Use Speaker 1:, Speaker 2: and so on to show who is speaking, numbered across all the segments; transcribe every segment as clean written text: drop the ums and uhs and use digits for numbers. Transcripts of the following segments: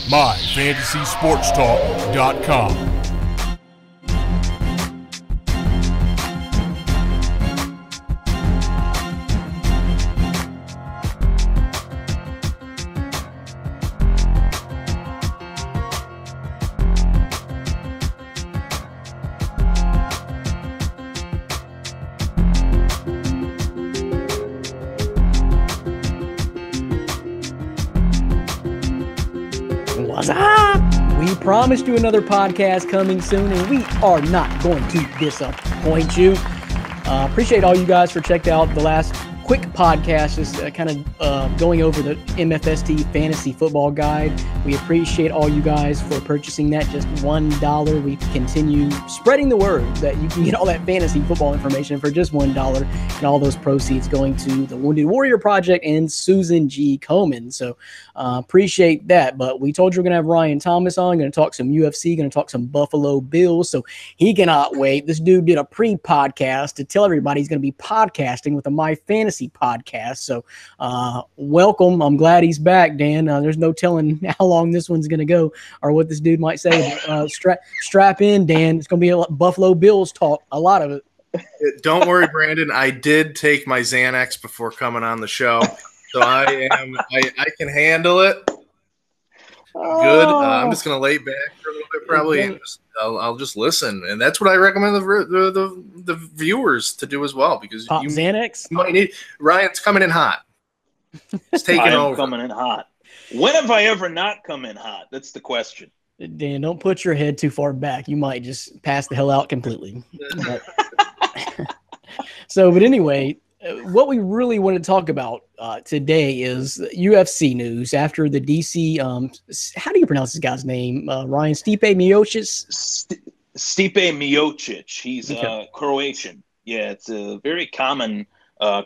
Speaker 1: myfantasysportstalk.com.
Speaker 2: We promised you another podcast coming soon, and we are not going to disappoint you. Appreciate all you guys for checking out the last quick podcast, just kind of going over the MFST Fantasy Football Guide. We appreciate all you guys for purchasing that. Just $1. We continue spreading the word that you can get all that fantasy football information for just $1, and all those proceeds going to the Wounded Warrior Project and Susan G. Komen. So appreciate that. But we told you we're going to have Ryan Thomas on, going to talk some UFC, going to talk some Buffalo Bills. So he cannot wait. This dude did a pre-podcast to tell everybody he's going to be podcasting with a My Fantasy podcast. So welcome. I'm glad he's back, Dan. There's no telling how long this one's going to go or what this dude might say. Strap in, Dan. It's going to be a Buffalo Bills talk, a lot of it.
Speaker 3: Don't worry, Brandon. I did take my Xanax before coming on the show, so I can handle it. Good. I'm just going to lay back for a little bit, probably, and I'll just listen. And that's what I recommend the viewers to do as well, because you
Speaker 2: Xanax
Speaker 3: might need. Ryan's coming in hot. He's taking over.
Speaker 4: Coming in hot. When have I ever not come in hot? That's the question.
Speaker 2: Dan, don't put your head too far back. You might just pass the hell out completely. But anyway, what we really want to talk about today is UFC news after the DC. How do you pronounce this guy's name? Ryan Stipe Miocic.
Speaker 4: Stipe Miocic. He's Croatian. Yeah, it's a very common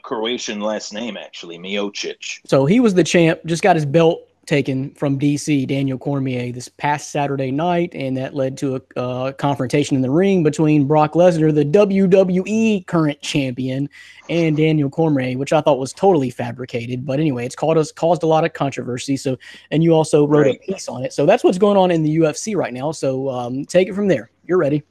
Speaker 4: Croatian last name, actually, Miocic.
Speaker 2: So he was the champ. Just got his belt taken from DC, Daniel Cormier, this past Saturday night, and that led to a confrontation in the ring between Brock Lesnar, the WWE current champion, and Daniel Cormier, which I thought was totally fabricated. But anyway, it's caused a lot of controversy. So, and you also wrote a piece on it. So that's what's going on in the UFC right now. So take it from there. You're ready.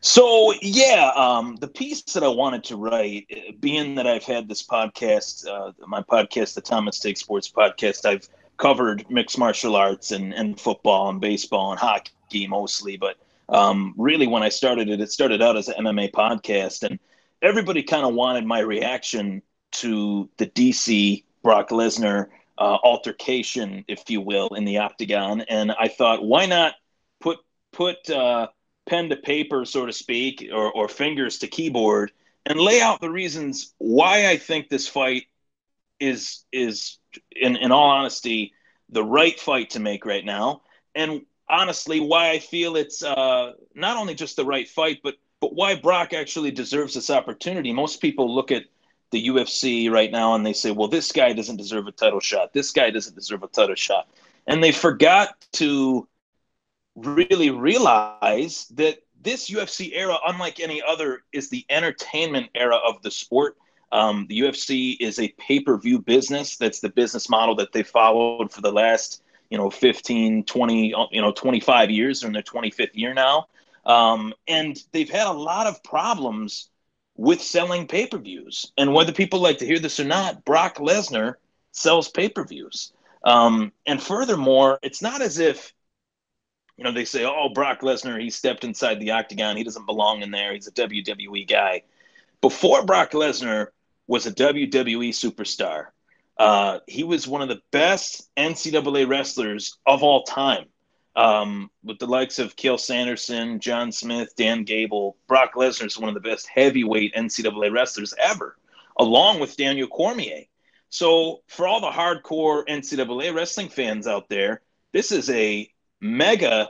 Speaker 4: So, the piece that I wanted to write, being that I've had this podcast, my podcast, the Thomas Take Sports podcast, I've covered mixed martial arts and football and baseball and hockey mostly. But really, when I started it started out as an MMA podcast, and everybody kind of wanted my reaction to the DC Brock Lesnar altercation, if you will, in the octagon. And I thought, why not put pen to paper, so to speak, or fingers to keyboard, and lay out the reasons why I think this fight is in all honesty, the right fight to make right now. And honestly, why I feel it's not only just the right fight, but why Brock actually deserves this opportunity. Most people look at the UFC right now and they say, well, this guy doesn't deserve a title shot. This guy doesn't deserve a title shot. And they forgot to really realize that this UFC era, unlike any other, is the entertainment era of the sport. The UFC is a pay-per-view business. That's the business model that they followed for the last, 15, 20, 25 years. They're in their 25th year now. And they've had a lot of problems with selling pay-per-views. And whether people like to hear this or not, Brock Lesnar sells pay-per-views. And furthermore, it's not as if, they say, oh, Brock Lesnar, he stepped inside the octagon. He doesn't belong in there. He's a WWE guy. Before Brock Lesnar was a WWE superstar, he was one of the best NCAA wrestlers of all time. With the likes of Cael Sanderson, John Smith, Dan Gable, Brock Lesnar is one of the best heavyweight NCAA wrestlers ever, along with Daniel Cormier. So for all the hardcore NCAA wrestling fans out there, this is a mega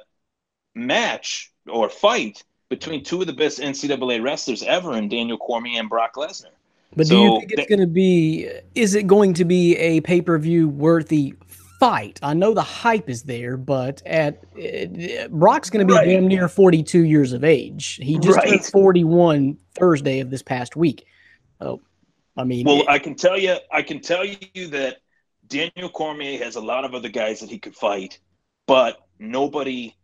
Speaker 4: match or fight between two of the best NCAA wrestlers ever in Daniel Cormier and Brock Lesnar.
Speaker 2: But do you think it's going to be – is it going to be a pay-per-view worthy fight? I know the hype is there, but Brock's going to be damn near 42 years of age. He just turned 41 Thursday of this past week. Oh, I mean –
Speaker 4: well, I can tell you that Daniel Cormier has a lot of other guys that he could fight. but nobody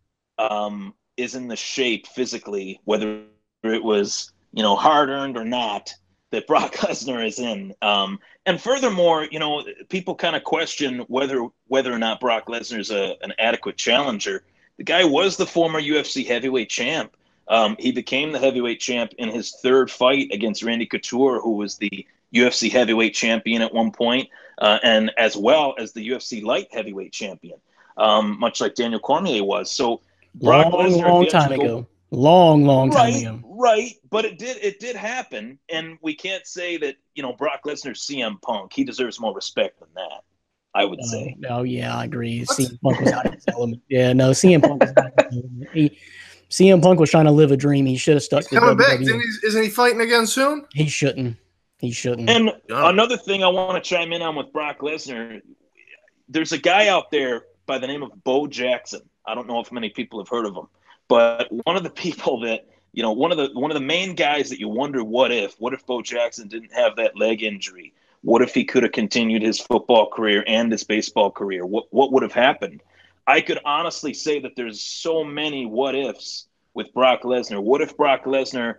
Speaker 4: is in the shape physically, whether it was, hard-earned or not, that Brock Lesnar is in. And furthermore, people kind of question whether or not Brock Lesnar is an adequate challenger. The guy was the former UFC heavyweight champ. He became the heavyweight champ in his third fight against Randy Couture, who was the UFC heavyweight champion at one point, and as well as the UFC light heavyweight champion, much like Daniel Cormier was. So Brock Lesnar,
Speaker 2: long time ago. Long time ago.
Speaker 4: Right. But it did happen, and we can't say that, Brock Lesnar's CM Punk. He deserves more respect than that, I would say.
Speaker 2: Oh, yeah, I agree. CM Punk was out of his element. Yeah, no, CM Punk was out of his element. CM Punk was trying to live a dream. He should have stuck to
Speaker 3: coming back.
Speaker 2: WWE.
Speaker 3: Isn't he fighting again soon?
Speaker 2: He shouldn't.
Speaker 4: And another thing I want to chime in on with Brock Lesnar, there's a guy out there by the name of Bo Jackson. I don't know if many people have heard of him, but one of the people that, one of the main guys that you wonder what if Bo Jackson didn't have that leg injury? What if he could have continued his football career and his baseball career? What would have happened? I could honestly say that there's so many what ifs with Brock Lesnar. What if Brock Lesnar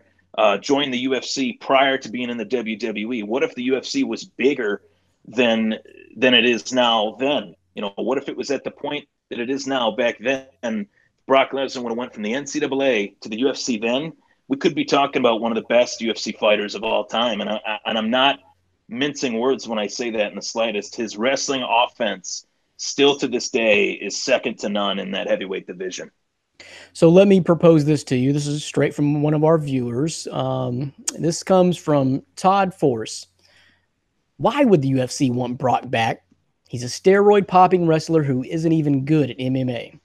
Speaker 4: joined the UFC prior to being in the WWE? What if the UFC was bigger than it is now then? What if it was at the point that it is now back then? Brock Lesnar would have went from the NCAA to the UFC then. We could be talking about one of the best UFC fighters of all time. And I'm not mincing words when I say that in the slightest. His wrestling offense still to this day is second to none in that heavyweight division.
Speaker 2: So let me propose this to you. This is straight from one of our viewers. This comes from Todd Force. Why would the UFC want Brock back? He's a steroid-popping wrestler who isn't even good at MMA.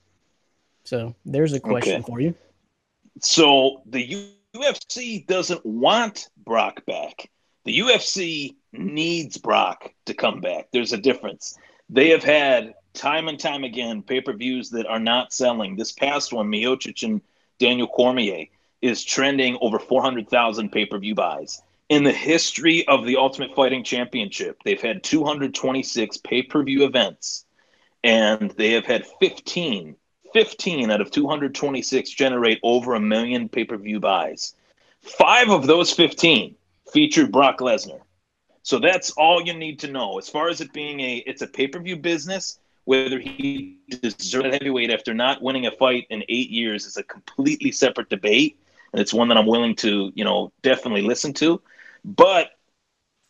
Speaker 2: So there's a question for you.
Speaker 4: So the UFC doesn't want Brock back. The UFC needs Brock to come back. There's a difference. They have had time and time again pay-per-views that are not selling. This past one, Miocic and Daniel Cormier, is trending over 400,000 pay-per-view buys. In the history of the Ultimate Fighting Championship, they've had 226 pay-per-view events, and they have had 15 out of 226 generate over 1 million pay-per-view buys. 5 of those 15 featured Brock Lesnar. So that's all you need to know. As far as it being it's a pay-per-view business, whether he deserves heavyweight after not winning a fight in 8 years is a completely separate debate. And it's one that I'm willing to, definitely listen to. But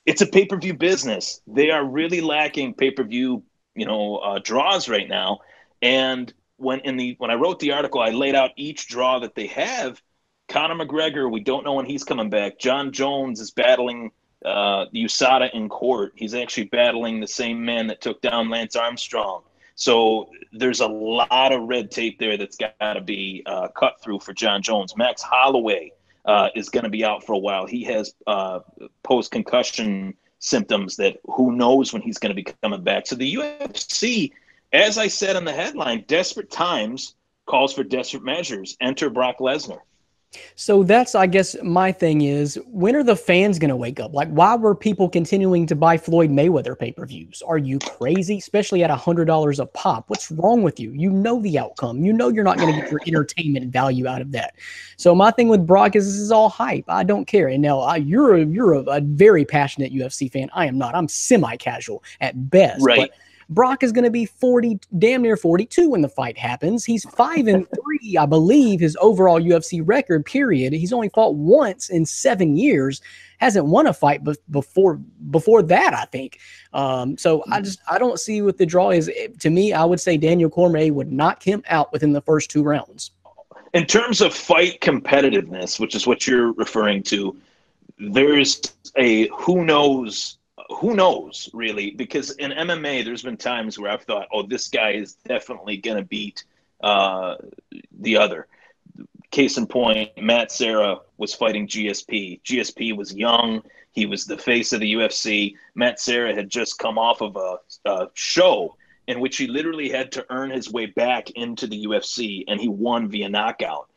Speaker 4: it's a pay-per-view business. They are really lacking pay-per-view, draws right now. And when I wrote the article, I laid out each draw that they have. Conor McGregor, we don't know when he's coming back. John Jones is battling USADA in court. He's actually battling the same man that took down Lance Armstrong. So there's a lot of red tape there that's got to be cut through for John Jones. Max Holloway is going to be out for a while. He has post-concussion symptoms that who knows when he's going to be coming back. So the UFC, as I said in the headline, desperate times calls for desperate measures. Enter Brock Lesnar.
Speaker 2: So that's, I guess, my thing is, when are the fans going to wake up? Like, why were people continuing to buy Floyd Mayweather pay-per-views? Are you crazy? Especially at $100 a pop. What's wrong with you? You know the outcome. You know you're not going to get your entertainment value out of that. So my thing with Brock is this is all hype. I don't care. And now you're a very passionate UFC fan. I am not. I'm semi-casual at best.
Speaker 4: Right.
Speaker 2: But Brock is going to be 40, damn near 42 when the fight happens. He's 5-3, I believe, his overall UFC record, period. He's only fought once in 7 years. Hasn't won a fight before that, I think. So I don't see what the draw is. To me, I would say Daniel Cormier would knock him out within the first 2 rounds.
Speaker 4: In terms of fight competitiveness, which is what you're referring to, there's a who knows, really, because in MMA, there's been times where I've thought, oh, this guy is definitely going to beat the other. Case in point, Matt Serra was fighting GSP. GSP was young. He was the face of the UFC. Matt Serra had just come off of a show in which he literally had to earn his way back into the UFC, and he won via knockout.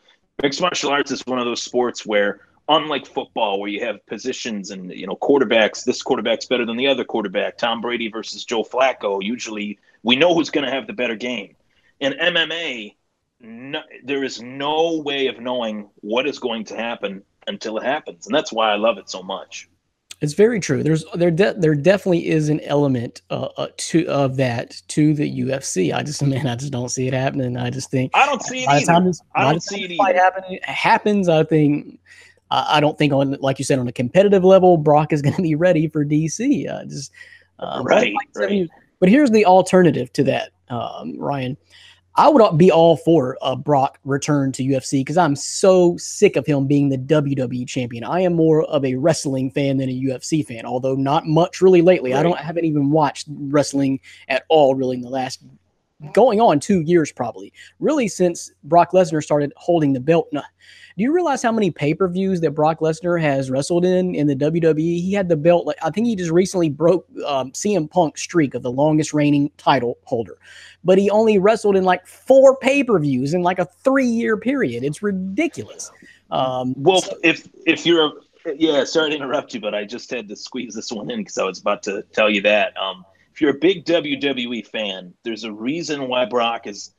Speaker 4: Mixed martial arts is one of those sports where, unlike football, where you have positions and, quarterbacks, this quarterback's better than the other quarterback, Tom Brady versus Joe Flacco, usually we know who's going to have the better game. In MMA, there is no way of knowing what is going to happen until it happens, and that's why I love it so much.
Speaker 2: It's very true. There definitely is an element of that to the UFC. I just don't see it happening. I just think
Speaker 4: I don't see it either. I don't see it either.
Speaker 2: Happens. I think I don't think on, like you said, on a competitive level, Brock is going to be ready for DC.
Speaker 4: Right.
Speaker 2: But here's the alternative to that, Ryan. I would be all for a Brock return to UFC because I'm so sick of him being the WWE champion. I am more of a wrestling fan than a UFC fan, although not much really lately.
Speaker 4: Right.
Speaker 2: I haven't even watched wrestling at all really in the last going on 2 years probably, really since Brock Lesnar started holding the belt. Now, do you realize how many pay-per-views that Brock Lesnar has wrestled in the WWE? He had the belt, like I think he just recently broke CM Punk's streak of the longest reigning title holder. But he only wrestled in like 4 pay-per-views in like a 3-year period. It's ridiculous.
Speaker 4: If you're sorry to interrupt you, but I just had to squeeze this one in because I was about to tell you that. If you're a big WWE fan, there's a reason why Brock is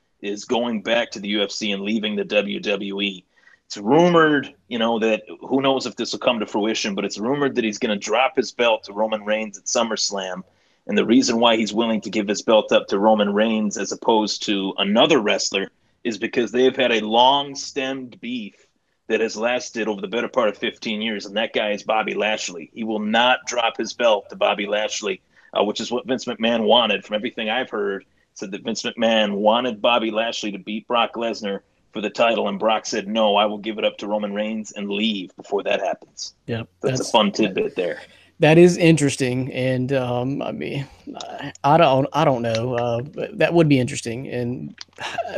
Speaker 4: going back to the UFC and leaving the WWE. It's rumored, that who knows if this will come to fruition, but it's rumored that he's going to drop his belt to Roman Reigns at SummerSlam. And the reason why he's willing to give his belt up to Roman Reigns as opposed to another wrestler is because they've had a long-stemmed beef that has lasted over the better part of 15 years, and that guy is Bobby Lashley. He will not drop his belt to Bobby Lashley, which is what Vince McMahon wanted. From everything I've heard, said that Vince McMahon wanted Bobby Lashley to beat Brock Lesnar for the title, and Brock said, no, I will give it up to Roman Reigns and leave before that happens.
Speaker 2: Yeah,
Speaker 4: that's a fun tidbit there.
Speaker 2: That is interesting, and I don't know. That would be interesting. And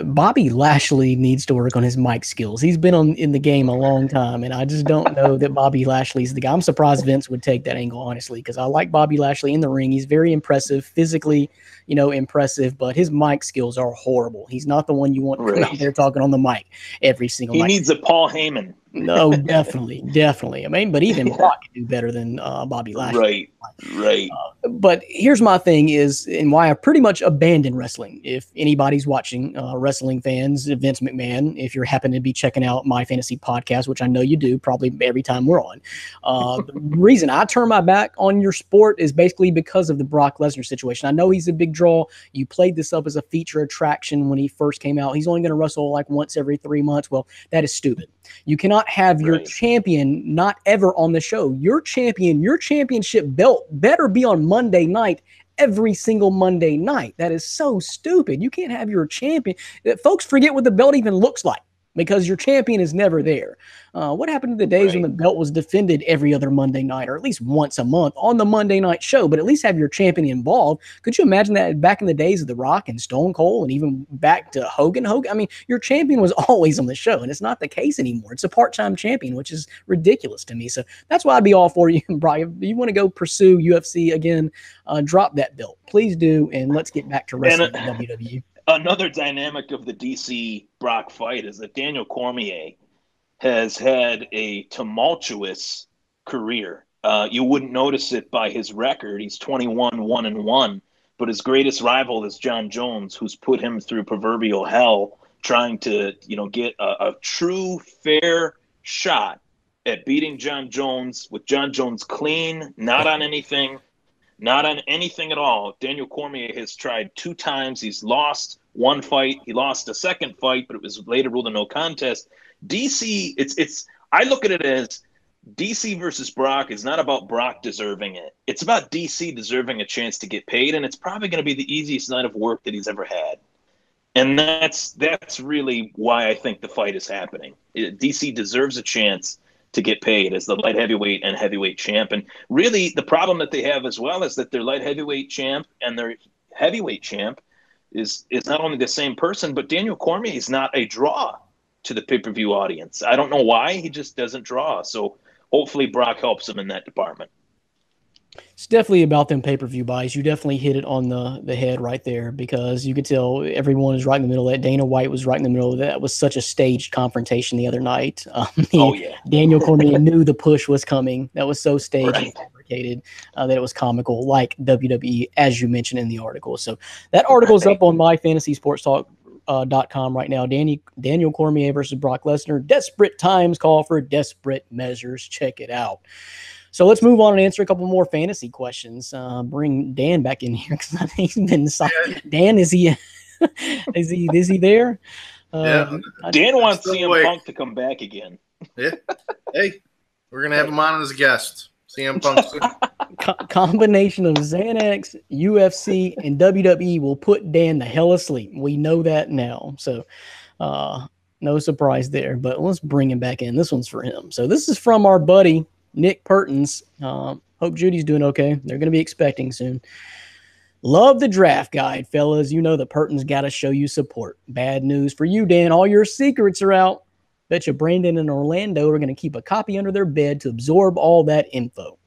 Speaker 2: Bobby Lashley needs to work on his mic skills. He's been in the game a long time, and I just don't know that Bobby Lashley's the guy. I'm surprised Vince would take that angle, honestly, because I like Bobby Lashley in the ring. He's very impressive, physically, impressive, but his mic skills are horrible. He's not the one you want out there talking on the mic every single night.
Speaker 4: He needs a Paul Heyman.
Speaker 2: No, definitely. I mean, but even Brock can do better than Bobby Lashley.
Speaker 4: Right.
Speaker 2: But here's my thing is, and why I pretty much abandoned wrestling. If anybody's watching, wrestling fans, Vince McMahon, if you're happen to be checking out my fantasy podcast, which I know you do probably every time we're on. The reason I turn my back on your sport is basically because of the Brock Lesnar situation. I know he's a big draw. You played this up as a feature attraction when he first came out. He's only going to wrestle like once every 3 months. Well, that is stupid. You cannot have your champion not ever on the show. Your championship belt better be on Monday night, every single Monday night. That is so stupid. You can't have your champion. Folks forget what the belt even looks like because your champion is never there. What happened to the days when the belt was defended every other Monday night or at least once a month on the Monday night show, but at least have your champion involved? Could you imagine that back in the days of The Rock and Stone Cold and even back to Hogan? I mean, your champion was always on the show, and it's not the case anymore. It's a part-time champion, which is ridiculous to me. So that's why I'd be all for you, Brian. If you want to go pursue UFC again, drop that belt. Please do, and let's get back to wrestling in WWE.
Speaker 4: Another dynamic of the DC Brock fight is that Daniel Cormier has had a tumultuous career. You wouldn't notice it by his record. He's 21-1-1, but his greatest rival is John Jones, who's put him through proverbial hell trying to, get a true fair shot at beating John Jones with John Jones clean, not on anything at all. Daniel Cormier has tried 2 times. He's lost one fight. He lost a second fight, but it was later ruled a no contest. DC, I look at it as DC versus Brock is not about Brock deserving it. It's about DC deserving a chance to get paid, and it's probably going to be the easiest night of work that he's ever had. And that's really why I think the fight is happening. DC deserves a chance to get paid as the light heavyweight and heavyweight champ. And really the problem that they have as well is that their light heavyweight champ and their heavyweight champ is not only the same person, but Daniel Cormier is not a draw to the pay-per-view audience. I don't know why. He just doesn't draw. So hopefully Brock helps him in that department.
Speaker 2: It's definitely about them pay-per-view buys. You definitely hit it on the head right there because you could tell everyone is right in the middle of that. Dana White was right in the middle of that. It was such a staged confrontation the other night. Daniel Cormier knew the push was coming. That was so staged and fabricated that it was comical, like WWE, as you mentioned in the article. So that article is up on my Fantasy Sports Talk MFST.com right now. Daniel Cormier versus Brock Lesnar. Desperate times call for desperate measures. Check it out. So let's move on and answer a couple more fantasy questions. Bring Dan back in here because he's been silent. Dan, is he there?
Speaker 3: Yeah.
Speaker 4: Dan wants CM Punk to come back again.
Speaker 3: Yeah. Hey, we're gonna have him on as a guest. CM Punk.
Speaker 2: Combination of Xanax, UFC, and WWE will put Dan the hell asleep. We know that now. So no surprise there. But let's bring him back in. This one's for him. So this is from our buddy Nick Pertins. Hope Judy's doing okay. They're going to be expecting soon. Love the draft guide, fellas. You know the Pertins got to show you support. Bad news for you, Dan. All your secrets are out. Bet you Brandon and Orlando are going to keep a copy under their bed to absorb all that info.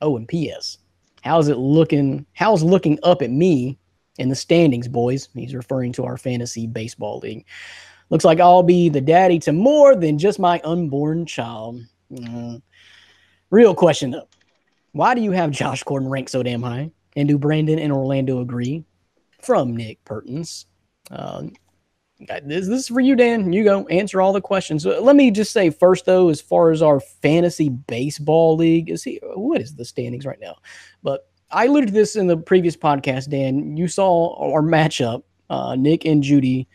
Speaker 2: Oh, and P.S. How's looking up at me in the standings, boys? He's referring to our fantasy baseball league. Looks like I'll be the daddy to more than just my unborn child. Real question, though. Why do you have Josh Gordon ranked so damn high? And do Brandon and Orlando agree? From Nick Pertins. This is for you, Dan. You go answer all the questions. Let me just say first, though, as far as our fantasy baseball league, what is the standings right now? But I alluded to this in the previous podcast, Dan. You saw our matchup. Nick and Judy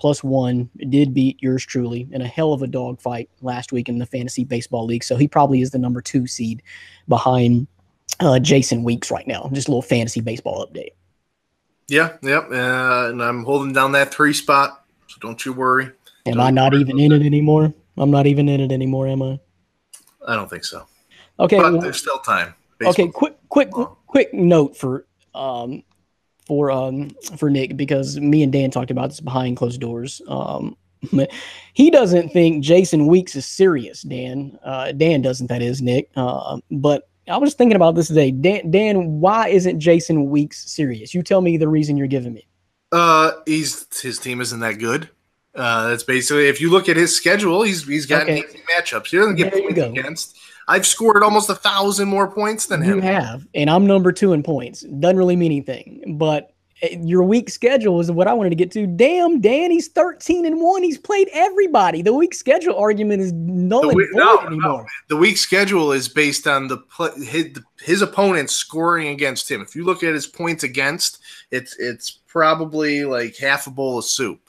Speaker 2: +1 did beat yours truly in a hell of a dogfight last week in the fantasy baseball league. So he probably is the number 2 seed behind Jason Weeks right now. Just a little fantasy baseball update.
Speaker 3: Yeah, yep. And I'm holding down that 3 spot, so don't you worry.
Speaker 2: Am I not even in it anymore? I'm not even in it anymore, am I?
Speaker 3: I don't think so.
Speaker 2: Okay.
Speaker 3: But there's still time.
Speaker 2: Okay, quick note for Nick, because me and Dan talked about this behind closed doors. He doesn't think Jason Weeks is serious, Dan. Dan doesn't, that is, Nick. But I was thinking about this today. Dan, why isn't Jason Weeks serious? You tell me the reason you're giving me.
Speaker 3: His team isn't that good. That's basically, if you look at his schedule, he's got easy matchups. He doesn't get points against. I've scored almost 1,000 more points than him.
Speaker 2: You have, and I'm number 2 in points. Doesn't really mean anything, but your weak schedule is what I wanted to get to. Damn, Dan, he's 13-1. He's played everybody. The weak schedule argument is null and void anymore.
Speaker 3: The weak schedule is based on his opponents scoring against him. If you look at his points against, it's probably like half a bowl of soup.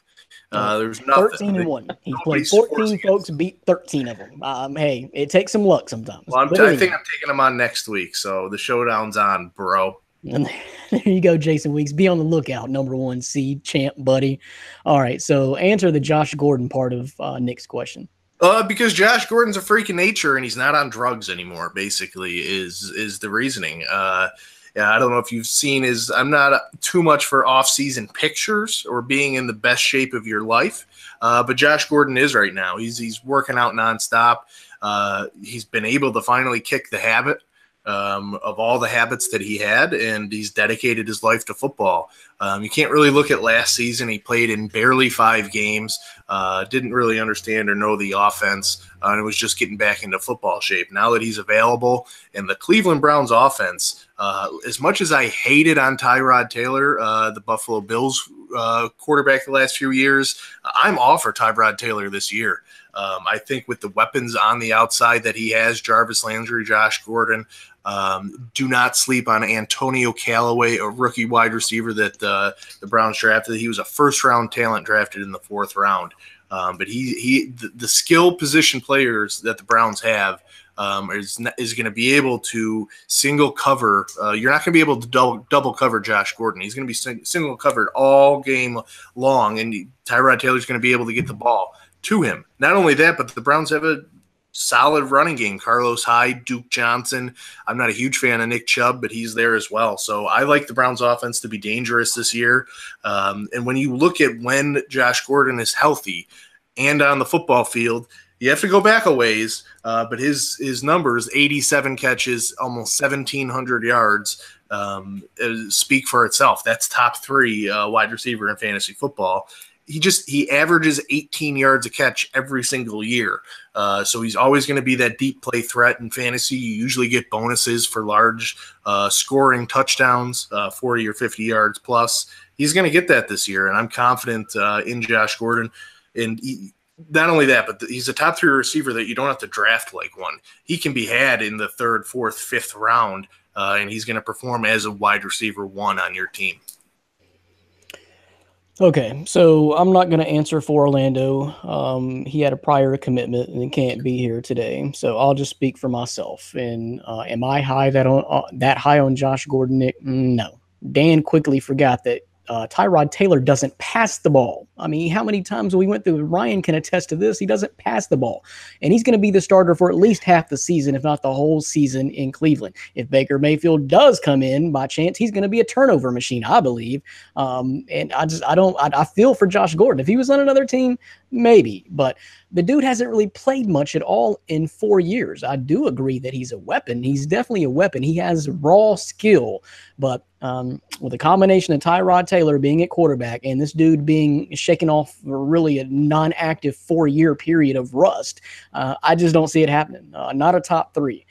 Speaker 3: There's nothing.
Speaker 2: 13-1. He played 14 folks, beat 13 of them. Hey, it takes some luck sometimes.
Speaker 3: Well, I think I'm taking him on next week, so the showdown's on, bro.
Speaker 2: And there you go, Jason Weeks. Be on the lookout, number 1 seed, champ, buddy. All right, so answer the Josh Gordon part of Nick's question.
Speaker 3: Because Josh Gordon's a freak of nature and he's not on drugs anymore, basically, is the reasoning. Yeah, I don't know if you've seen I'm not too much for off-season pictures or being in the best shape of your life, but Josh Gordon is right now. He's working out nonstop. He's been able to finally kick the habit of all the habits that he had, and he's dedicated his life to football. You can't really look at last season. He played in barely 5 games, didn't really understand or know the offense, and was just getting back into football shape. Now that he's available, and the Cleveland Browns offense, as much as I hated on Tyrod Taylor, the Buffalo Bills quarterback the last few years, I'm all for Tyrod Taylor this year. I think with the weapons on the outside that he has, Jarvis Landry, Josh Gordon, do not sleep on Antonio Callaway, a rookie wide receiver that the Browns drafted. He was a first-round talent drafted in the 4th round. But the skill position players that the Browns have is going to be able to single cover. You're not going to be able to double cover Josh Gordon. He's going to be single covered all game long, and Tyrod Taylor's going to be able to get the ball to him. Not only that, but the Browns have a solid running game. Carlos Hyde, Duke Johnson. I'm not a huge fan of Nick Chubb, but he's there as well. So I like the Browns offense to be dangerous this year. And when you look at when Josh Gordon is healthy and on the football field, you have to go back a ways, but his numbers, 87 catches, almost 1,700 yards, speak for itself. That's top 3 wide receiver in fantasy football. He averages 18 yards a catch every single year. So he's always going to be that deep play threat in fantasy. You usually get bonuses for large scoring touchdowns, 40 or 50 yards plus. He's going to get that this year, and I'm confident in Josh Gordon. And not only that, but he's a top 3 receiver that you don't have to draft like one. He can be had in the 3rd, 4th, 5th round, and he's going to perform as a wide receiver 1 on your team.
Speaker 2: Okay, so I'm not going to answer for Orlando. He had a prior commitment and can't be here today. So I'll just speak for myself. And am I that high on Josh Gordon, Nick? No. Dan quickly forgot that Tyrod Taylor doesn't pass the ball. I mean, how many times we went through, Ryan can attest to this, he doesn't pass the ball. And he's going to be the starter for at least half the season, if not the whole season in Cleveland. If Baker Mayfield does come in by chance, he's going to be a turnover machine, I believe. And I feel for Josh Gordon. If he was on another team, maybe. But the dude hasn't really played much at all in 4 years. I do agree that he's a weapon. He's definitely a weapon. He has raw skill. But with a combination of Tyrod Taylor being at quarterback and this dude being shaken off really a non-active 4-year period of rust, I just don't see it happening. Not a top 3.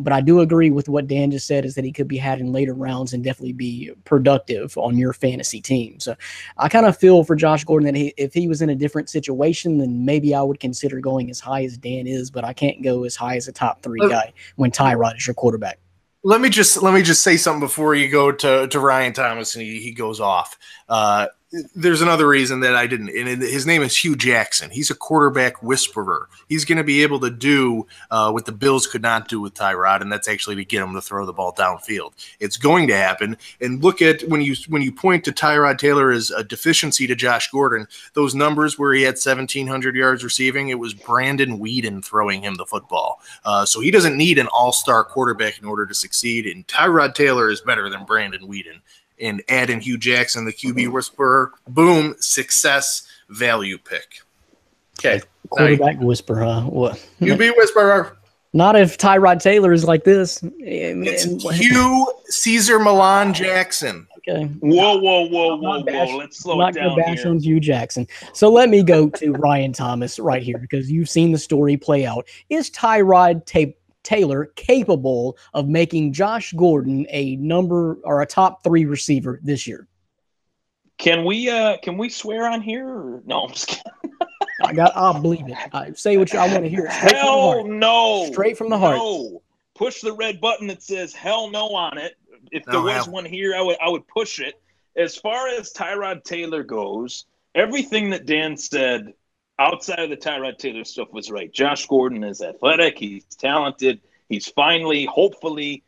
Speaker 2: But I do agree with what Dan just said, is that he could be had in later rounds and definitely be productive on your fantasy team. So I kind of feel for Josh Gordon that if he was in a different situation, then maybe I would consider going as high as Dan is, but I can't go as high as a top 3 guy when Tyrod is your quarterback.
Speaker 3: Let me just say something before you go to Ryan Thomas and he goes off. There's another reason that I didn't, and his name is Hugh Jackson. He's a quarterback whisperer. He's going to be able to do what the Bills could not do with Tyrod, and that's actually to get him to throw the ball downfield. It's going to happen. And look at when you point to Tyrod Taylor as a deficiency to Josh Gordon, those numbers where he had 1,700 yards receiving, it was Brandon Weeden throwing him the football. So he doesn't need an all-star quarterback in order to succeed, and Tyrod Taylor is better than Brandon Weeden. And add in Hugh Jackson, the QB whisperer. Boom, success value pick. Okay.
Speaker 2: Quarterback whisperer, huh? What?
Speaker 3: QB whisperer.
Speaker 2: Not if Tyrod Taylor is like this.
Speaker 3: It's Hugh Caesar Milan Jackson.
Speaker 2: Okay.
Speaker 4: Whoa. Let's slow it down
Speaker 2: here. I'm not going to bash
Speaker 4: here.
Speaker 2: on Hugh Jackson. So let me go to Ryan Thomas right here, because you've seen the story play out. Is Tyrod Taylor capable of making Josh Gordon a top 3 receiver this year?
Speaker 4: Can we swear on here? Or? No, I'm just kidding.
Speaker 2: I'll believe it. I say what I want to hear.
Speaker 4: Hell no.
Speaker 2: Straight from the heart.
Speaker 4: No. Push the red button that says hell no on it. If there was one here, I would push it. As far as Tyrod Taylor goes, everything that Dan said outside of the Tyrod Taylor stuff was right. Josh Gordon is athletic. He's talented. He's finally, hopefully,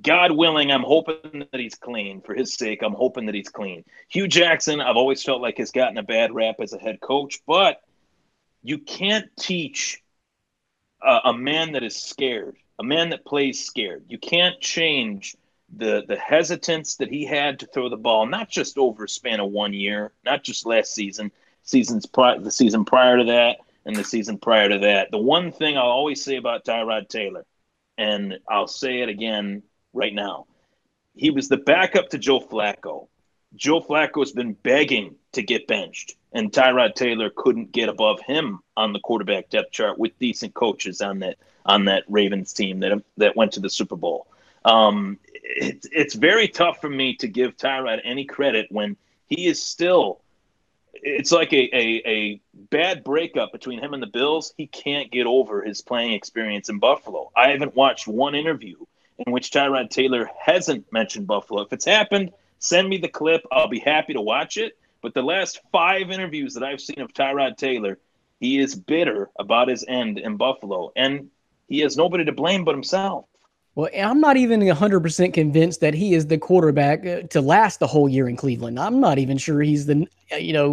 Speaker 4: God willing, I'm hoping that he's clean. For his sake, I'm hoping that he's clean. Hugh Jackson, I've always felt like has gotten a bad rap as a head coach, but you can't teach a man that is scared, a man that plays scared. You can't change the hesitance that he had to throw the ball, not just over a span of 1 year, not just last season, the season prior to that, and the season prior to that. The one thing I'll always say about Tyrod Taylor, and I'll say it again right now, he was the backup to Joe Flacco. Joe Flacco's been begging to get benched, and Tyrod Taylor couldn't get above him on the quarterback depth chart with decent coaches on that Ravens team that went to the Super Bowl. It's very tough for me to give Tyrod any credit when he is still – it's like a bad breakup between him and the Bills. He can't get over his playing experience in Buffalo. I haven't watched one interview in which Tyrod Taylor hasn't mentioned Buffalo. If it's happened, send me the clip. I'll be happy to watch it. But the last 5 interviews that I've seen of Tyrod Taylor, he is bitter about his end in Buffalo. And he has nobody to blame but himself.
Speaker 2: Well, I'm not even 100% convinced that he is the quarterback to last the whole year in Cleveland. I'm not even sure he's the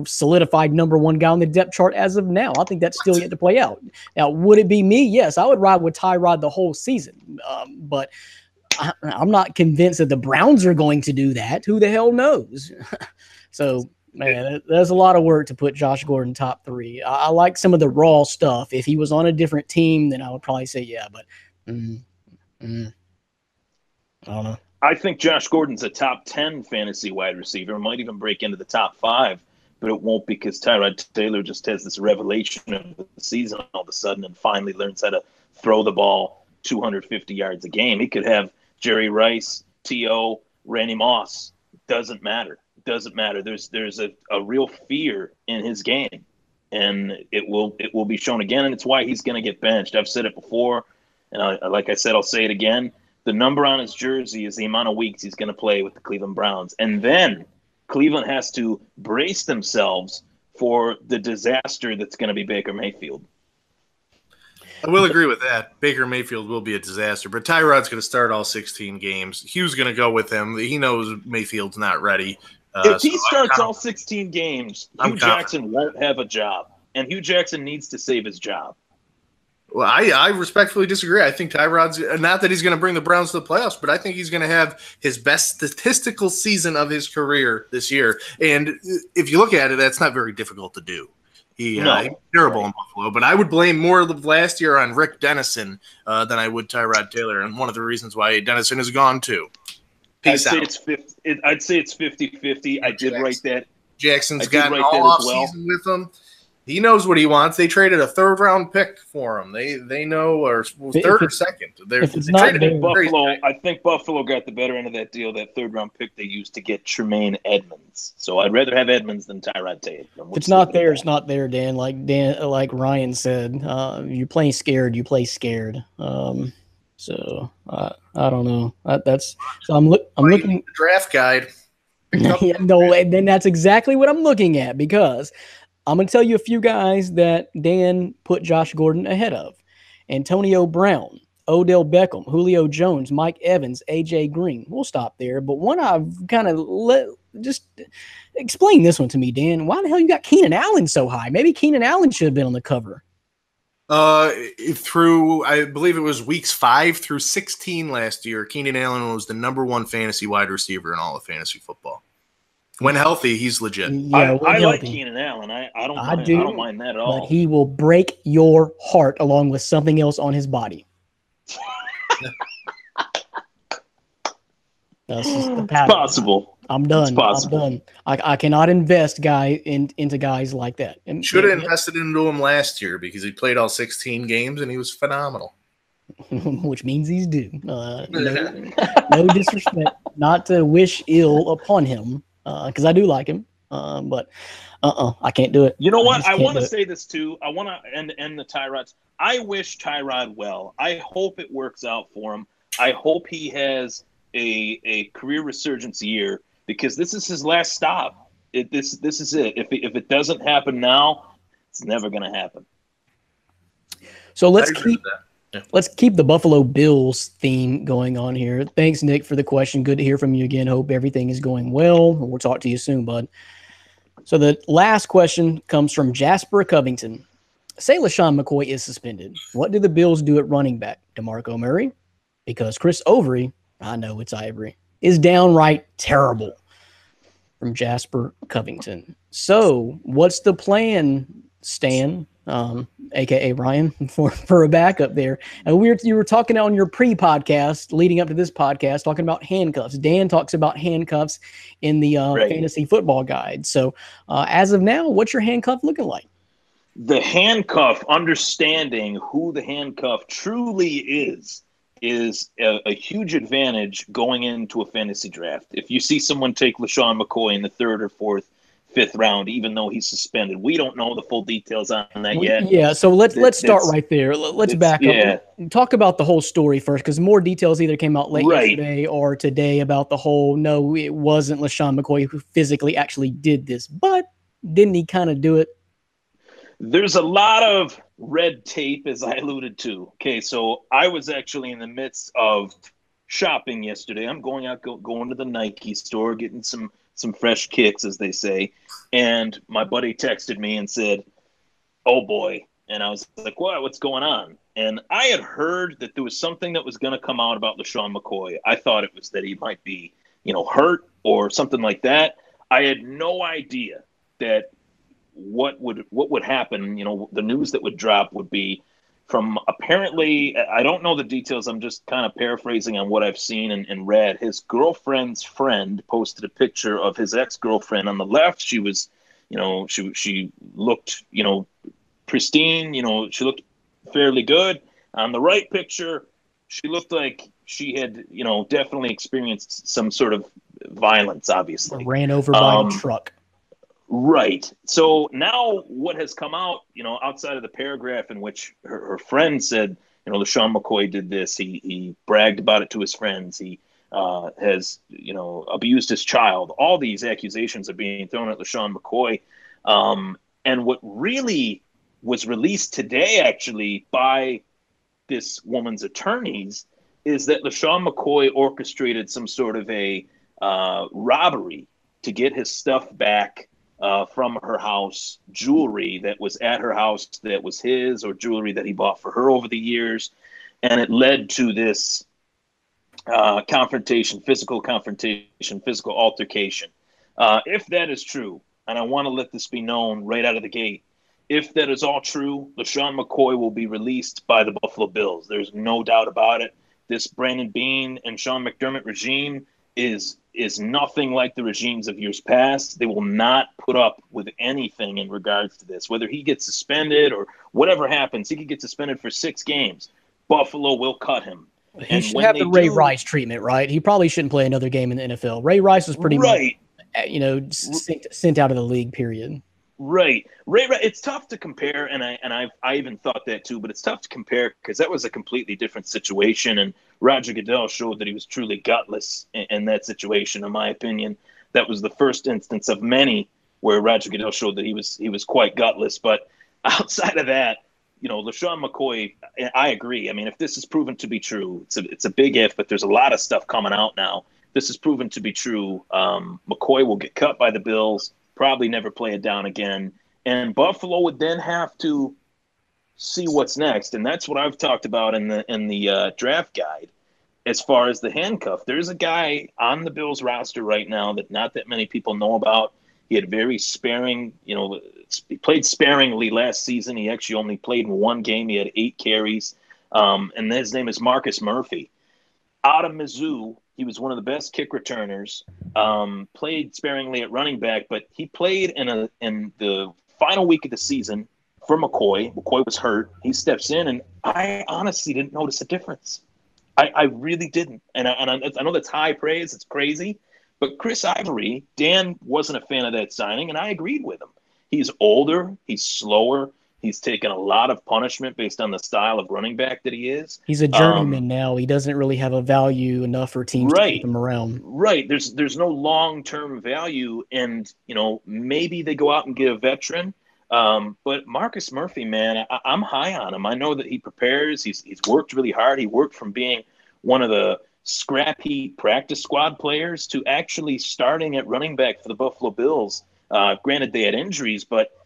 Speaker 2: solidified number 1 guy on the depth chart as of now. I think that's still yet to play out. Now, would it be me? Yes, I would ride with Tyrod the whole season. But I'm not convinced that the Browns are going to do that. Who the hell knows? So, man, there's a lot of work to put Josh Gordon top 3. I like some of the raw stuff. If he was on a different team, then I would probably say yeah, but I don't know.
Speaker 4: I think Josh Gordon's a top 10 fantasy wide receiver. Might even break into the top 5, but it won't, because Tyrod Taylor just has this revelation of the season all of a sudden and finally learns how to throw the ball 250 yards a game. He could have Jerry Rice, T.O., Randy Moss. Doesn't matter. doesn't matter. There's a real fear in his game, and it will be shown again, and it's why he's going to get benched. I've said it before, and like I said, I'll say it again. The number on his jersey is the amount of weeks he's going to play with the Cleveland Browns, and then Cleveland has to brace themselves for the disaster that's going to be Baker Mayfield.
Speaker 3: I will agree with that. Baker Mayfield will be a disaster, but Tyrod's going to start all 16 games. Hugh's going to go with him. He knows Mayfield's not ready.
Speaker 4: If he starts all 16 games, Hugh Jackson won't have a job, and Hugh Jackson needs to save his job.
Speaker 3: Well, I respectfully disagree. I think Tyrod's not that he's going to bring the Browns to the playoffs, but I think he's going to have his best statistical season of his career this year. And if you look at it, that's not very difficult to do. He's terrible in Buffalo, but I would blame more of last year on Rick Dennison than I would Tyrod Taylor, and one of the reasons why Dennison is gone too. Peace out.
Speaker 4: I'd say it's 50-50. I did write that.
Speaker 3: Jackson's got all offseason with him. He knows what he wants. They traded a third-round pick for him. They know, or third or second.
Speaker 4: I think Buffalo got the better end of that deal. That third-round pick they used to get Tremaine Edmonds. So I'd rather have Edmonds than Tyrod Taylor.
Speaker 2: If it's not there, it's not there, Dan. Like Ryan said, you play scared, you play scared. So I don't know. I'm looking
Speaker 3: at the draft guide.
Speaker 2: And then that's exactly what I'm looking at, because I'm going to tell you a few guys that Dan put Josh Gordon ahead of. Antonio Brown, Odell Beckham, Julio Jones, Mike Evans, A.J. Green. We'll stop there. But one I've kind of just explain this one to me, Dan. Why the hell you got Keenan Allen so high? Maybe Keenan Allen should have been on the cover.
Speaker 3: Through, I believe it was weeks 5 through 16 last year, Keenan Allen was the #1 fantasy wide receiver in all of fantasy football. When healthy, he's legit.
Speaker 4: Yeah, I like Keenan Allen. I don't mind that at all.
Speaker 2: But he will break your heart along with something else on his body. That's just the pattern.
Speaker 4: It's possible.
Speaker 2: I'm done.
Speaker 4: It's possible.
Speaker 2: I'm done. I cannot invest into guys like that.
Speaker 3: Should have invested into him last year because he played all 16 games and he was phenomenal.
Speaker 2: Which means he's due. No disrespect, not to wish ill upon him, because I do like him. But I can't do it.
Speaker 4: You know what? I want to say this too. I want to end the Tyrods. I wish Tyrod well. I hope it works out for him. I hope he has a career resurgence year, because this is his last stop. This is it. If it doesn't happen now, it's never going to happen.
Speaker 2: So let's keep the Buffalo Bills theme going on here. Thanks, Nick, for the question. Good to hear from you again. Hope everything is going well. We'll talk to you soon, bud. So the last question comes from Jasper Covington. Say LeSean McCoy is suspended. What do the Bills do at running back? DeMarco Murray? Because Chris Overy, I know it's Ivory, is downright terrible. From Jasper Covington. So what's the plan, Stan, a.k.a. Ryan, for a backup there? And you were talking on your pre-podcast leading up to this podcast, talking about handcuffs. Dan talks about handcuffs in the fantasy football guide. So as of now, what's your handcuff looking like?
Speaker 4: The handcuff, understanding who the handcuff truly is a huge advantage going into a fantasy draft. If you see someone take LeSean McCoy in the 3rd or 4th, 5th round, even though he's suspended, we don't know the full details on that yet.
Speaker 2: Yeah, so let's start right there. Let's back up. Talk about the whole story first, because more details either came out late yesterday or today about the whole, no, it wasn't LeSean McCoy who physically actually did this, but didn't he kind of do it?
Speaker 4: There's a lot of red tape, as I alluded to. Okay, so I was actually in the midst of shopping yesterday. I'm going to the Nike store, getting some fresh kicks, as they say. And my buddy texted me and said, "Oh boy." And I was like, what's going on? And I had heard that there was something that was going to come out about LeSean McCoy. I thought it was that he might be, hurt or something like that. I had no idea that what would happen. The news that would drop would be from, apparently, I don't know the details. I'm just kind of paraphrasing on what I've seen and read. His girlfriend's friend posted a picture of his ex-girlfriend. On the left, she was, she looked, pristine. She looked fairly good. On the right picture, she looked like she had, definitely experienced some sort of violence, obviously.
Speaker 2: Ran over by a truck.
Speaker 4: Right. So now what has come out, outside of the paragraph in which her friend said, LeSean McCoy did this. He bragged about it to his friends. He has, abused his child. All these accusations are being thrown at LeSean McCoy. And what really was released today, actually, by this woman's attorneys is that LeSean McCoy orchestrated some sort of a robbery to get his stuff back from her house, jewelry that was at her house that was his, or jewelry that he bought for her over the years. And it led to this physical altercation. If that is true, and I want to let this be known right out of the gate, if that is all true, LeSean McCoy will be released by the Buffalo Bills. There's no doubt about it. This Brandon Beane and Sean McDermott regime is nothing like the regimes of years past. They will not put up with anything in regards to this. Whether he gets suspended or whatever happens, he could get suspended for 6 games. Buffalo will cut him.
Speaker 2: He should have the Ray Rice treatment, right? He probably shouldn't play another game in the NFL. Ray Rice was pretty much, sent out of the league, period.
Speaker 4: Right. It's tough to compare, and I even thought that too, but it's tough to compare because that was a completely different situation, and Roger Goodell showed that he was truly gutless in that situation, in my opinion. That was the first instance of many where Roger Goodell showed that he was quite gutless. But outside of that, LeSean McCoy, I agree. I mean, if this is proven to be true, it's a big if, but there's a lot of stuff coming out now. If this is proven to be true, McCoy will get cut by the Bills, probably never play it down again. And Buffalo would then have to see what's next. And that's what I've talked about in the draft guide. As far as the handcuff, there's a guy on the Bills roster right now that not that many people know about. He had very sparing, he played sparingly last season. He actually only played in 1 game. He had 8 carries. And his name is Marcus Murphy. Out of Mizzou, he was one of the best kick returners, played sparingly at running back, but he played in the final week of the season for McCoy. McCoy was hurt. He steps in, and I honestly didn't notice a difference. I really didn't. And I know that's high praise. It's crazy. But Chris Ivory, Dan wasn't a fan of that signing, and I agreed with him. He's older. He's slower. He's taken a lot of punishment based on the style of running back that he is.
Speaker 2: He's a journeyman now. He doesn't really have a value enough for teams to keep him around.
Speaker 4: Right. There's no long-term value, and maybe they go out and get a veteran. But Marcus Murphy, man, I'm high on him. I know that he prepares. He's worked really hard. He worked from being one of the scrappy practice squad players to actually starting at running back for the Buffalo Bills. Granted, they had injuries, but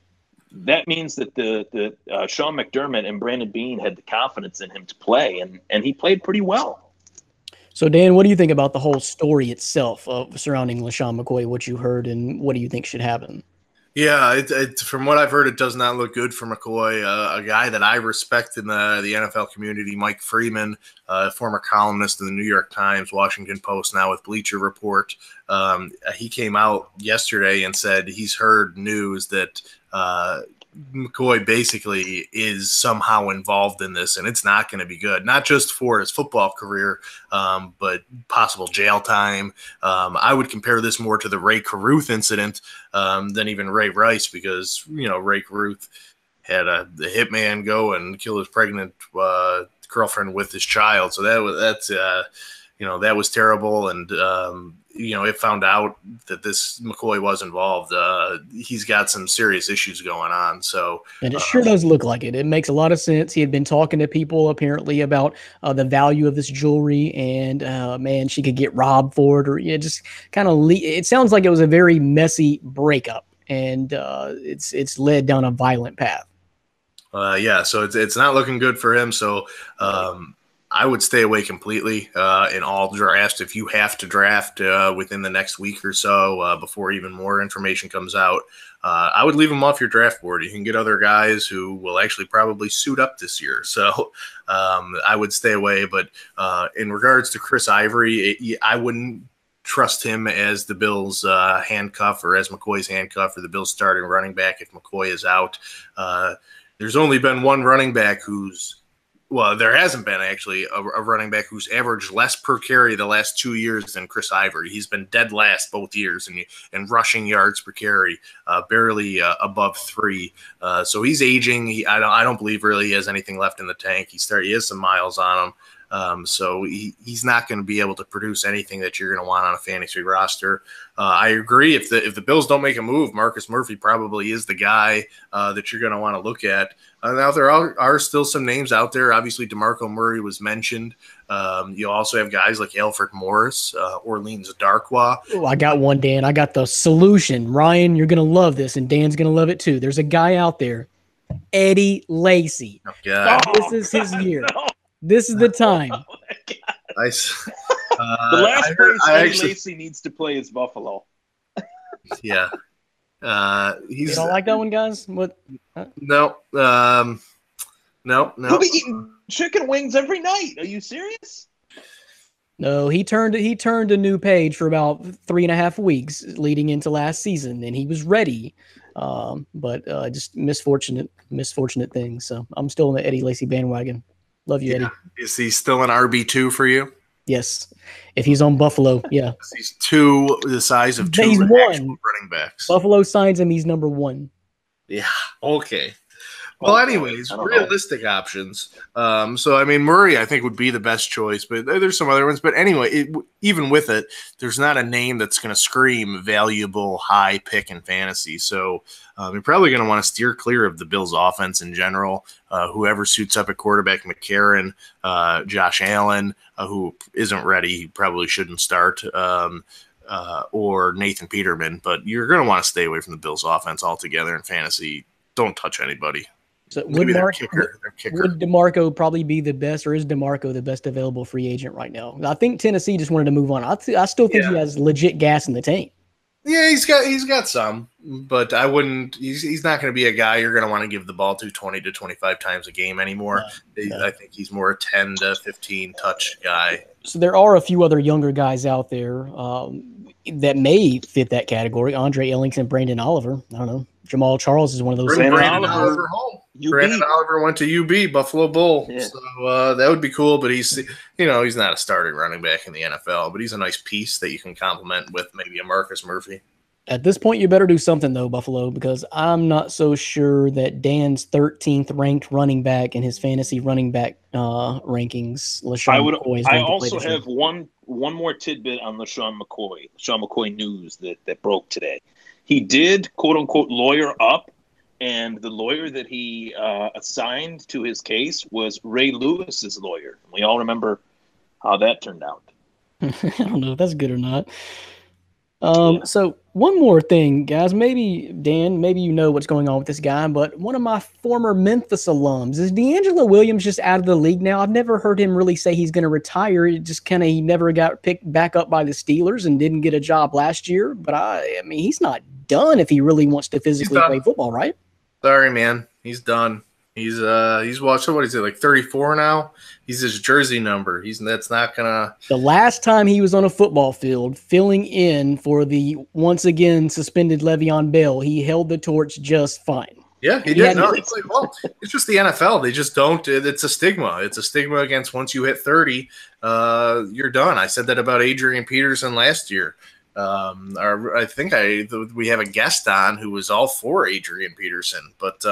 Speaker 4: that means that the Sean McDermott and Brandon Beane had the confidence in him to play, and he played pretty well.
Speaker 2: So, Dan, what do you think about the whole story itself surrounding LeSean McCoy, what you heard, and what do you think should happen?
Speaker 3: Yeah, from what I've heard, it does not look good for McCoy. A guy that I respect in the NFL community, Mike Freeman, former columnist in the New York Times, Washington Post, now with Bleacher Report. He came out yesterday and said he's heard news that McCoy basically is somehow involved in this, and it's not going to be good. Not just for his football career, but possible jail time. I would compare this more to the Ray Caruth incident than even Ray Rice, because Ray Caruth had the hitman go and kill his pregnant girlfriend with his child. So that was terrible, and it found out that this McCoy was involved. He's got some serious issues going on. So,
Speaker 2: and it sure does look like it. It makes a lot of sense. He had been talking to people apparently about the value of this jewelry, and man, she could get robbed for it, or just kind of. It sounds like it was a very messy breakup, and it's led down a violent path.
Speaker 3: So it's not looking good for him. So. I would stay away completely in all drafts. If you have to draft within the next week or so before even more information comes out, I would leave them off your draft board. You can get other guys who will actually probably suit up this year. So I would stay away. But in regards to Chris Ivory, I wouldn't trust him as the Bills' handcuff, or as McCoy's handcuff, or the Bills' starting running back if McCoy is out. There's only been one running back who's Well, there hasn't been actually a running back who's averaged less per carry the last 2 years than Chris Ivory. He's been dead last both years in rushing yards per carry, barely above 3. So he's aging. I don't believe really he has anything left in the tank. He has some miles on him. So he's not going to be able to produce anything that you're going to want on a fantasy roster. I agree. If the Bills don't make a move, Marcus Murphy probably is the guy that you're going to want to look at. Now there are still some names out there. Obviously, DeMarco Murray was mentioned. You also have guys like Alfred Morris, Orleans Darkwa.
Speaker 2: Oh, I got one, Dan. I got the solution. Ryan, you're going to love this, and Dan's going to love it too. There's a guy out there, Eddie Lacy.
Speaker 3: Oh, God.
Speaker 2: This is his year. No. This is the time.
Speaker 4: Oh, the last place Eddie Lacy needs to play is Buffalo.
Speaker 3: Yeah.
Speaker 2: You don't like that one, guys? What?
Speaker 3: No. No.
Speaker 4: He'll be eating chicken wings every night. Are you serious?
Speaker 2: No, he turned a new page for about 3.5 weeks leading into last season, and he was ready. But just misfortunate things. So I'm still in the Eddie Lacy bandwagon. Love you, Eddie.
Speaker 3: Is he still an RB2 for you?
Speaker 2: Yes. If he's on Buffalo, yeah.
Speaker 3: He's the size of 2 actual running backs.
Speaker 2: Buffalo signs him, he's number 1.
Speaker 3: Yeah. Okay. Well, anyways, realistic options. So, I mean, Murray, I think, would be the best choice, but there's some other ones. But anyway, even with it, there's not a name that's going to scream valuable high pick in fantasy. So you're probably going to want to steer clear of the Bills' offense in general. Whoever suits up at quarterback, McCarron, Josh Allen, who isn't ready, he probably shouldn't start, or Nathan Peterman. But you're going to want to stay away from the Bills' offense altogether in fantasy. Don't touch anybody.
Speaker 2: So would DeMarco probably be the best, or is DeMarco the best available free agent right now? I think Tennessee just wanted to move on. I still think he has legit gas in the tank.
Speaker 3: Yeah, he's got some, but I wouldn't. He's not going to be a guy you're going to want to give the ball to 20 to 25 times a game anymore. No. I think he's more a 10 to 15 touch guy.
Speaker 2: So there are a few other younger guys out there that may fit that category. Andre Ellington, Brandon Oliver. I don't know. Jamal Charles is one of those.
Speaker 3: Brandon Oliver home. Brandon Oliver went to UB, Buffalo Bull. Yeah. So that would be cool, but he's not a starting running back in the NFL, but he's a nice piece that you can complement with maybe a Marcus Murphy.
Speaker 2: At this point, you better do something, though, Buffalo, because I'm not so sure that Dan's 13th ranked running back in his fantasy running back rankings, LeSean McCoy, is
Speaker 4: I also have one more tidbit on LeSean McCoy news that broke today. He did, quote-unquote, lawyer up, and the lawyer that he assigned to his case was Ray Lewis's lawyer. We all remember how that turned out.
Speaker 2: I don't know if that's good or not. So one more thing, guys. Maybe, Dan, you know what's going on with this guy, but one of my former Memphis alums, is D'Angelo Williams just out of the league now? I've never heard him really say he's going to retire. It just he never got picked back up by the Steelers and didn't get a job last year. But I mean, he's not done if he really wants to physically play football, right?
Speaker 3: Sorry, man. He's done. He's watching, what is it, like 34 now? He's his jersey number. That's not gonna.
Speaker 2: The last time he was on a football field filling in for the once again suspended Le'Veon Bell, he held the torch just fine.
Speaker 3: Yeah, he did. No, it's like, well, it's just the NFL. They just don't. It's a stigma. It's a stigma against once you hit 30, you're done. I said that about Adrian Peterson last year. I think we have a guest on who was all for Adrian Peterson, but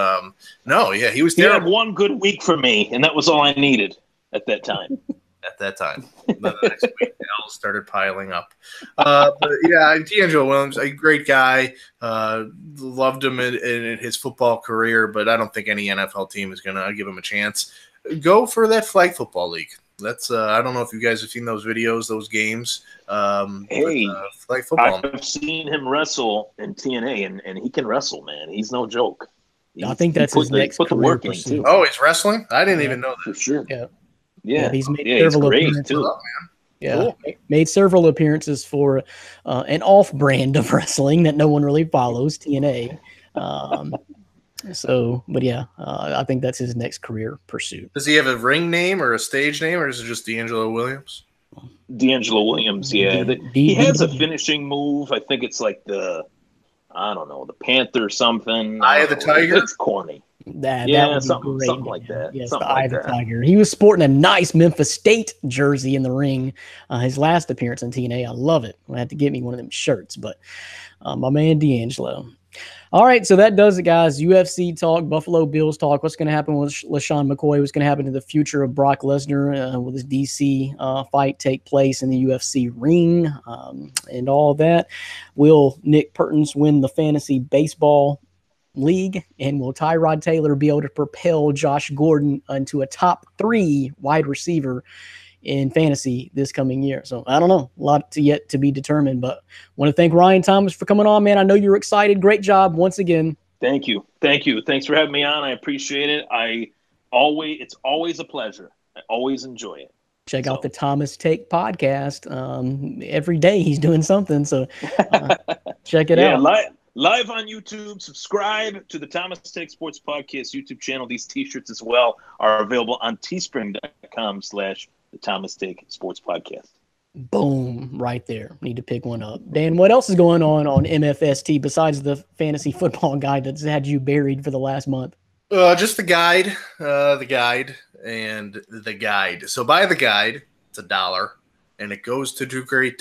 Speaker 3: no, yeah, he was terrible.
Speaker 4: He had one good week for me, and that was all I needed at that time.
Speaker 3: The next week, they all started piling up. But yeah, D'Angelo Williams, a great guy. Loved him in his football career, but I don't think any NFL team is going to give him a chance. Go for that flag football league. That's I don't know if you guys have seen those videos, those games. Flag football.
Speaker 4: I've seen him wrestle in TNA, and he can wrestle, man. He's no joke.
Speaker 2: I think that's his next career pursuit.
Speaker 3: Oh, he's wrestling? I didn't even know that.
Speaker 4: For sure.
Speaker 2: Yeah. He's made several appearances too. Yeah, cool. Made several appearances for an off-brand of wrestling that no one really follows, TNA. But yeah, I think that's his next career pursuit.
Speaker 3: Does he have a ring name or a stage name, or is it just D'Angelo Williams?
Speaker 4: D'Angelo Williams, yeah. He has a finishing move. I think it's like the Panther something.
Speaker 3: Eye of the Tiger?
Speaker 4: It's corny.
Speaker 2: That
Speaker 4: Yeah,
Speaker 2: would be
Speaker 4: something
Speaker 2: great,
Speaker 4: like
Speaker 2: man.
Speaker 4: that.
Speaker 2: Yes,
Speaker 4: Something
Speaker 2: the Eye
Speaker 4: like
Speaker 2: of the
Speaker 4: that.
Speaker 2: Tiger. He was sporting a nice Memphis State jersey in the ring. His last appearance in TNA. I love it. I had to get me one of them shirts, but my man D'Angelo. All right, so that does it, guys. UFC talk, Buffalo Bills talk. What's going to happen with LeSean McCoy? What's going to happen to the future of Brock Lesnar? Will this DC fight take place in the UFC ring and all that? Will Nick Pertins win the fantasy baseball league? And will Tyrod Taylor be able to propel Josh Gordon into a top 3 wide receiver in fantasy this coming year? So I don't know, a lot yet to be determined, but want to thank Ryan Thomas for coming on, man. I know you're excited. Great job once again.
Speaker 4: Thank you. Thanks for having me on. I appreciate it. It's always a pleasure. I always enjoy it.
Speaker 2: Check out the Thomas Take podcast. Every day he's doing something, so check it out.
Speaker 4: Live on YouTube. Subscribe to the Thomas Take Sports Podcast YouTube channel. These t-shirts as well are available on teespring.com/the Thomas Take Sports Podcast.
Speaker 2: Boom, right there. Need to pick one up. Dan, what else is going on MFST besides the fantasy football guide that's had you buried for the last month?
Speaker 3: Just the guide, and the guide. So buy the guide. It's $1, and it goes to two great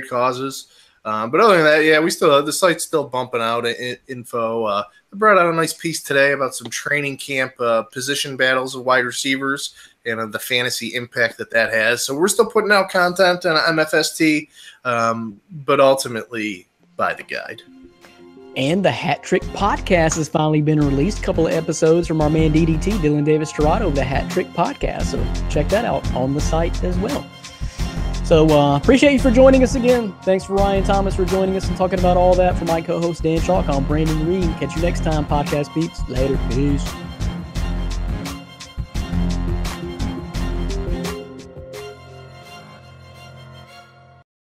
Speaker 3: causes. But other than that, yeah, the site's still bumping out info. I brought out a nice piece today about some training camp position battles of wide receivers and the fantasy impact that has. So we're still putting out content on MFST, but ultimately buy the guide.
Speaker 2: And the Hat Trick podcast has finally been released. A couple of episodes from our man DDT, Dylan Davis Torado, the Hat Trick podcast. So check that out on the site as well. So appreciate you for joining us again. Thanks for Ryan Thomas for joining us and talking about all that. For my co-host Dan Chalk, I'm Brandon Reed. Catch you next time, podcast peeps. Later. Peace.